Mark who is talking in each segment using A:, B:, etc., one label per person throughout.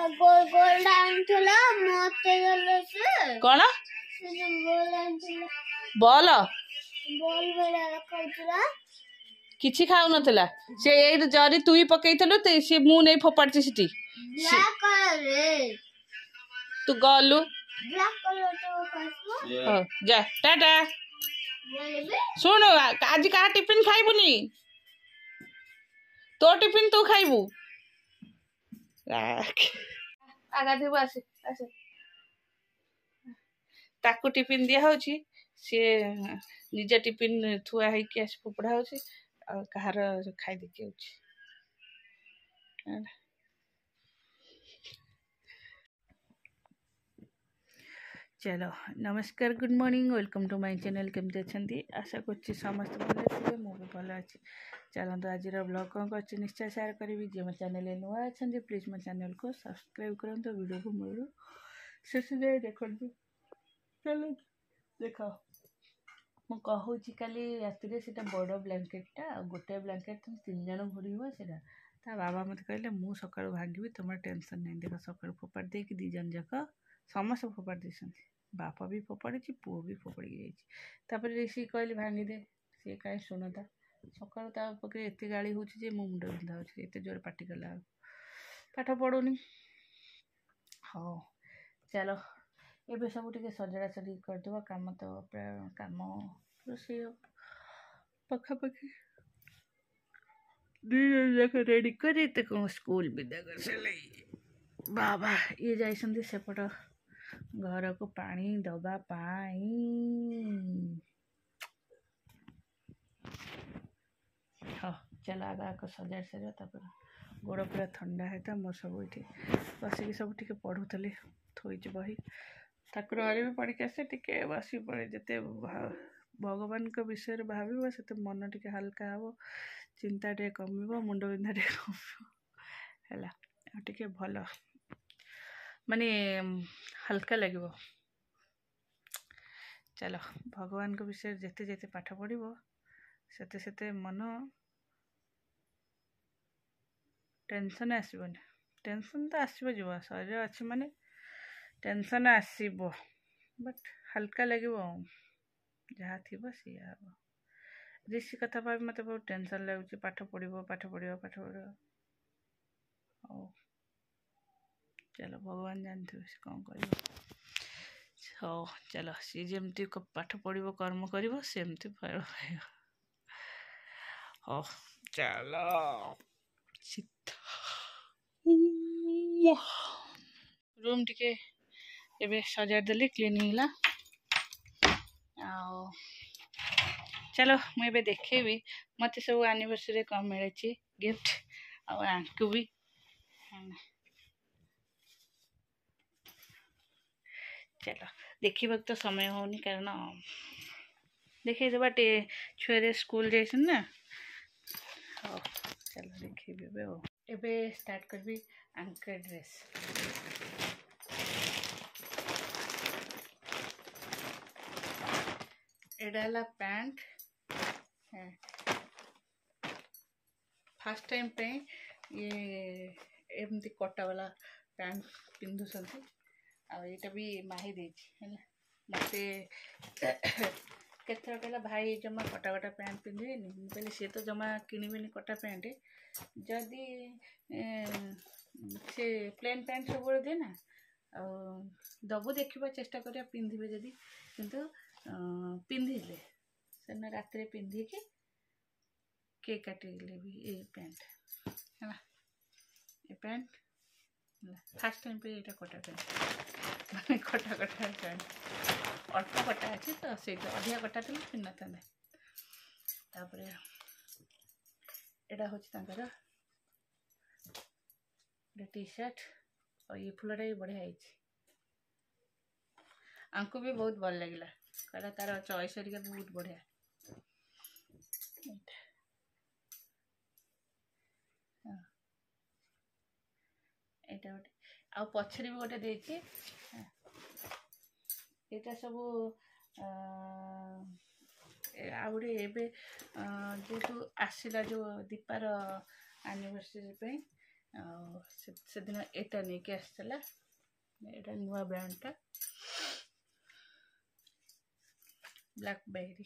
A: गोल आनथिला मते गले से
B: कौन
A: से गोल आनथिला
B: बॉल
A: बॉल बेला रखैतला
B: किछि खाउ नथिला से एई जरी तुई पकेइतलु ते से मु नै फोपाडछि सिटी
A: ब्लैक कलर रे
B: तू गलु
A: ब्लैक कलर तो खासबो
B: हो जा टाटा सुन आज का टिफिन खाइबुनी तो टिफिन तू खाइबू आगा देबो आसे आसे ताकू टिफिन दिया होची से निज टिफिन थुआ है कि आस फोपड़ा होची और कहार खाई देखि होची चलो नमस्कार good morning welcome to my channel केमती अच्छी आशा कर समस्त भल थे मुझे भल अच्छी चलते आज ब्लॉग कौन कर निश्चय शेयर करी जी मो चैनल नुआ अच्छा प्लीज मो चैनल को सब्सक्राइब करूँ वीडियो को मूल शेष जाए देखो चलो देख मु कहूँ काली रात बड़ ब्लांकेटा गोटे ब्लांकेट तुम 3 जन घोड़ब से बाबा मत कहले मु सका भांगी तुम टेंशन नहीं देख सका फोपाड़ दे 2 जन जाक समस्त फोपाड़ देते बापा भी फोपाड़ी पुओ भी फोपाड़ी जापर सी कहली भांगी दे सी कहीं शुणता सका पके एत गाड़ी हो मुंड बिंधा होते जोर पाटी कला पाठ पढ़ुनी हाँ चलो ये सब टे सजड़ा सजी करदेव कम तो प्राय कम रोसे पखापाखि 2 जन जाक रेडी कर कौन स्कूल विदा कर सारे बाबा ये जाइए सेपट घर को पानी दबा हाँ चल आगा सजाड़ सारे तापर गोड़ पूरा ठंडा है मो सब ये बसिक सब टे पढ़ुली थोड़ी बही ठाकुर घरे भी पढ़ी आसे टे बस पड़े जिते भगवान का विषय भाव से मन टे हल्का हम चिंता टे कम मुंड बिंधा टे कम है टे भल माने हल्का लगे चलो भगवान को विषय जिते जिते पाठ पढ़ो सेते सेते मन टेंशन आसबनी टेंशन तो आसब जीव शरीर अच्छी माने टेंशन आसब बट हल्का लगे जहाँ थी सी हम ऋषि कथा भाव मत बहुत टेंशन लगुच पाठ पढ़ो पाठ पढ़ो पाठ पढ़ो ओ चलो भगवान जानते कौन कर हाँ चलो सी जमती पाठ पढ़ो कर्म कर सेमती फल पाइब हाँ चलो रूम टिके एबे सजाड़ देली क्लीन है चलो मुझे देखेबी मत सब एनिवर्सरी कौन मिले गिफ्ट आंकु भी चलो देखा तो समय होनी कारण देखेदेवा छुआ स्कूल जाइए ना हाँ चलो देखेबी एबे स्टार्ट करबी आंकर ड्रेस एडाला पैंट फर्स्ट टाइम पे ये एमती कटा वाला पैंट पिंधुंट आईटा भी माही देती मत केथर कहला भाई जमा कटा कटा पैंट पिंधेनि मुझे सी तो जमा किणवेनि कटा पैंट जदि से प्लेन पैंट सब दे ना दबु देखा चेष्टा करिया पिंधे जदि किंतु पिंधिले से रात पिंधिकी केक काटिले भी ये पैंट है ये पैंट फास्ट टाइम पे ये कटा पैंट मैंने कटा कटा पैंट अल्प कटा अच्छे तो से अधिका कटा थी पिन था तापर यहाँ हूँ टी शर्ट और ये फुलटा भी बढ़िया है आंको भी बहुत भल लगे कहला तार चॉइस हरिका बहुत बढ़िया यहाँ गोटे आ पछरे भी गोटे देती यहाँ सब आउे एवं जेहेतु आसला जो दीपार एनिवर्सरी से दिन एटा नहीं के आसला एटा नुआ ब्रांड टा ब्लैकबेरी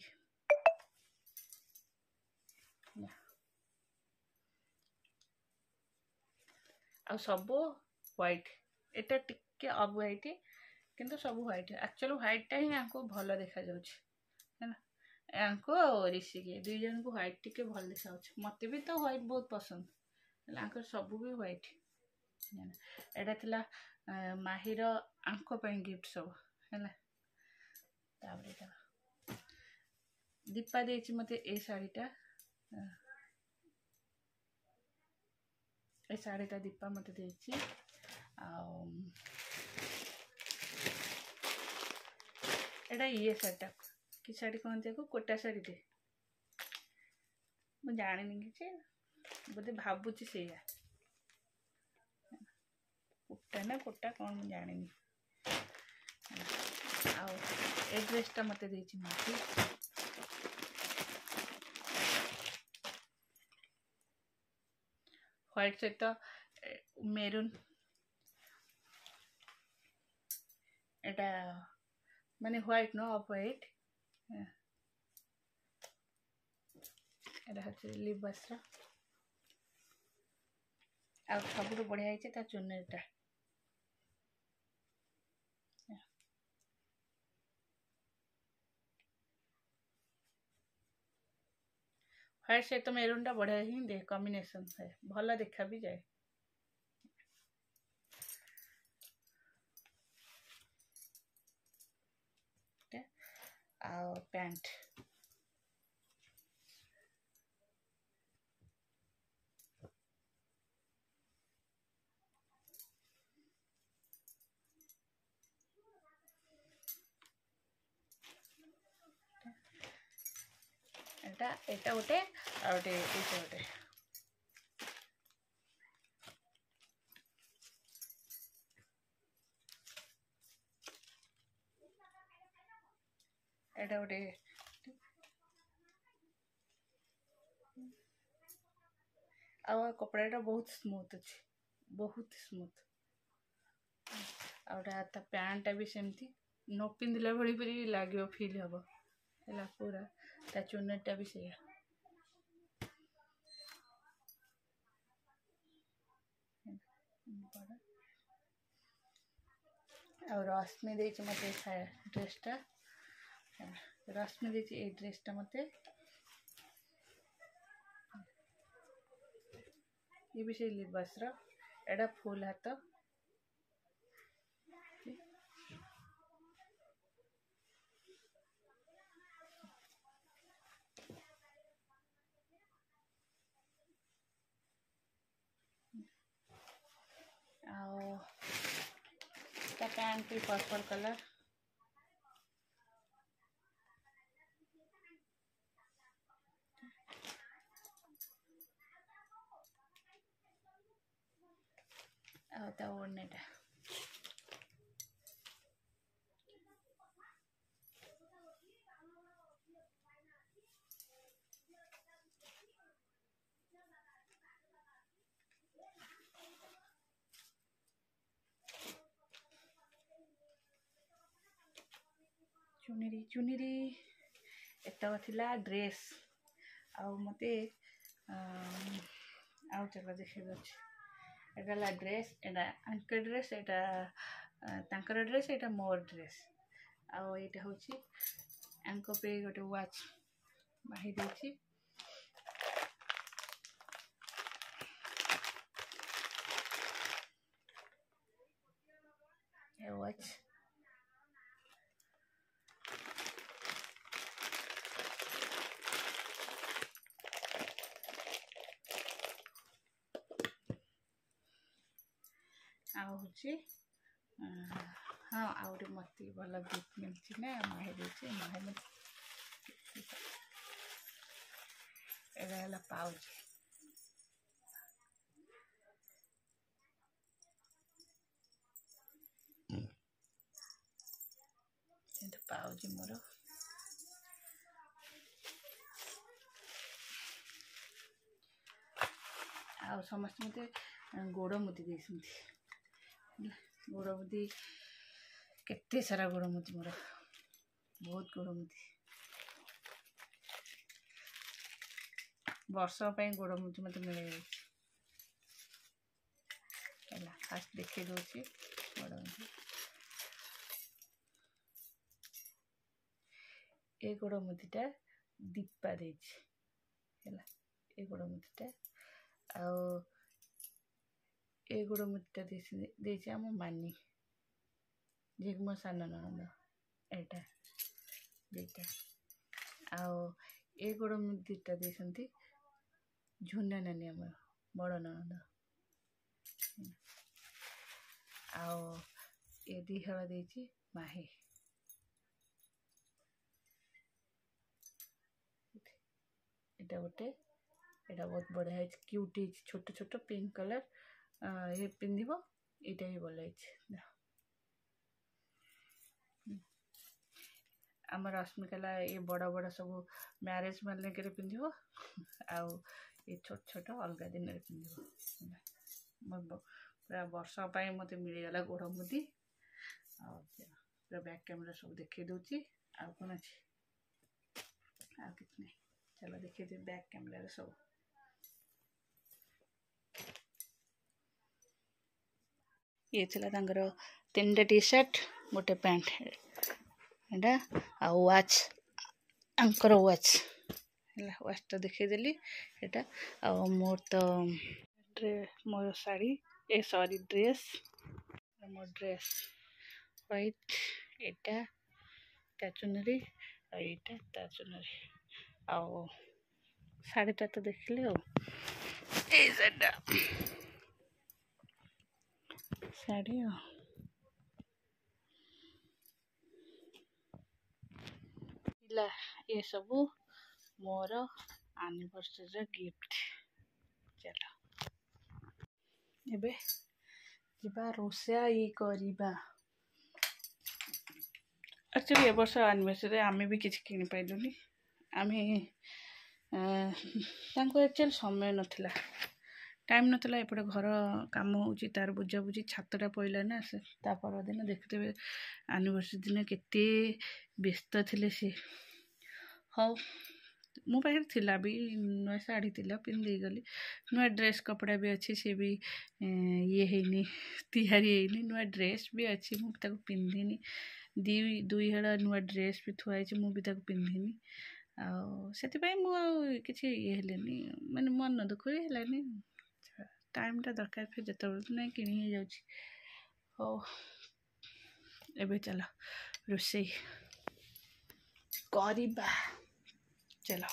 B: आ सब व्हाइट एटा टिके अब व्हाइट किंतु सब व्हाइट एक्चुअली व्हाइट टा ही आपको भल देखा जाउछ है ना यांको ऋषि के दुई जन को व्हाइट टिके भल देखा जाउछ मते भी तो व्हाइट बहुत पसंद लांकर सब भी व्हाइट एटा थिला माहिर आंको पे गिफ्ट सब है ना ताबरे ता दीपा देछि मते ए साड़ीटा ए साड़ीटा दीपा मते देछि आ एटा ये साड़ीटा कि साड़ी कहते को कोटा साड़ी टे मु जानिनी कि बोधे भावुची से कोटा ना कोटा कौन मु जानिनी आ ए ड्रेसटा मते देछि माटी व्हाइट सहित मेरून एटा माने white no of white Etah हচ্ছে lip बस्त्र आ सबुठ बढ़िया है ता चुनरीटा व्हाइट से तो मेरून टा बढ़िया ही दे कॉम्बिनेशन है भला देखा भी जाए आ पैंट एटा एटा गोटे आ गोटे एटा गोटे एटा गोटे आ कपड़ा बहुत स्मूथ अच्छे बहुत स्मूथ आउटा ता पैंटा भी सेमती न पिंधला भली परी लागियो फील हबो हैला पूरा ता चुनरीटा भी से और रश्मि देछि मते ड्रेसटा रश्मि देछि ए ड्रेसटा मते ये भी से लिबासर एटा फुल हाथ पैंट भी पर्पल कलर आता ओढ़नेटा चुनरी चुनरी एतक थिला ड्रेस आ मते आउ चला देखिबो एटा ड्रेस एटा आंकर ड्रेस एटा तांकर ड्रेस एटा मोर ड्रेस आ एटा होची आंको पे गोटे वॉच बाही देछि ए वॉच हाँ आउटे मत भल गिफ्ट मिलची ना माहे देछि माहे में एला पाउच एटा पाउच मोर आ समस्त मते गोड़ मुदी दे गोड़ मुदी केते सारा गोड़ मुदी मोर बहुत गोड़ मुदी वर्ष गोड़ मुदी मत मिल फास्ट देखे दूसरी गोड़ मुदी ए गोड़ मुदीटा दीपा दे गोड़ मुदीटा ए गोड़ मुदीटा दे आम मानी जी मो सान ननद एटा दीटा ए गोड़ मुदीटा दे झुना नानी आम बड़ ननद ए दी हल दे माही एटा गोटे एटा बहुत बढ़िया क्यूट छोट छोट पिंक कलर ये पिंधिब यहाँ ही भल आम रश्मिकला ये बड़ बड़ सब मैरेज माने के पिंधिब आउ ये छोट छोट अलग दिन में पिंधिब पूरा वर्ष मत मिलगला गोड़ मुदी पूरा बैक कैमरा सब देखे दूची आ कौन अच्छे आ कितने चलो देखिए बैक कैमरा सब ये थी तीन टी शर्ट गोटे पैंट एटा आ वाच आंकर वाच वाच तो देखीदेली एटा आ मोर तो मोर शाड़ी ए सॉरी ड्रेस मोर ड्रेस व्हाइट एटा ता चुनरी आईटा ता चुनरी आ शाड़ीटा तो देखिले शाड़ी ये सब मोर एनिवर्सरी गिफ्ट चलो एबे जिबा रोषा ये करिबा एक्चुअली ए वर्ष एनिवर्सरी आमे भी किसी किनि पाइलुनी आमे एक्चुअली समय नथिला टाइम नथिला एपटे घर काम होची तार बुझा बुझी छातटा पइला ना से ता पर दिन देखते एनिवर्सरी दिन केते व्यस्त थिले से हाँ मो पाखे थिला भी नुआ शाढ़ी थिला पिंधि गली नुआ ड्रेस कपड़ा भी अच्छी से भी ये हैनी तैयारी हैनी नुआ ड्रेस भी अच्छी मुझे पिंधिनी दुई हड़ा नुआ ड्रेस भी थुआई मु भी पिंधिनी से किसी ये हेलेनी माने मन दुख भी है टाइमटा दरकार फिर जो ना किणी जाऊँगी हो एबे चलो रोषे करिबा चलो।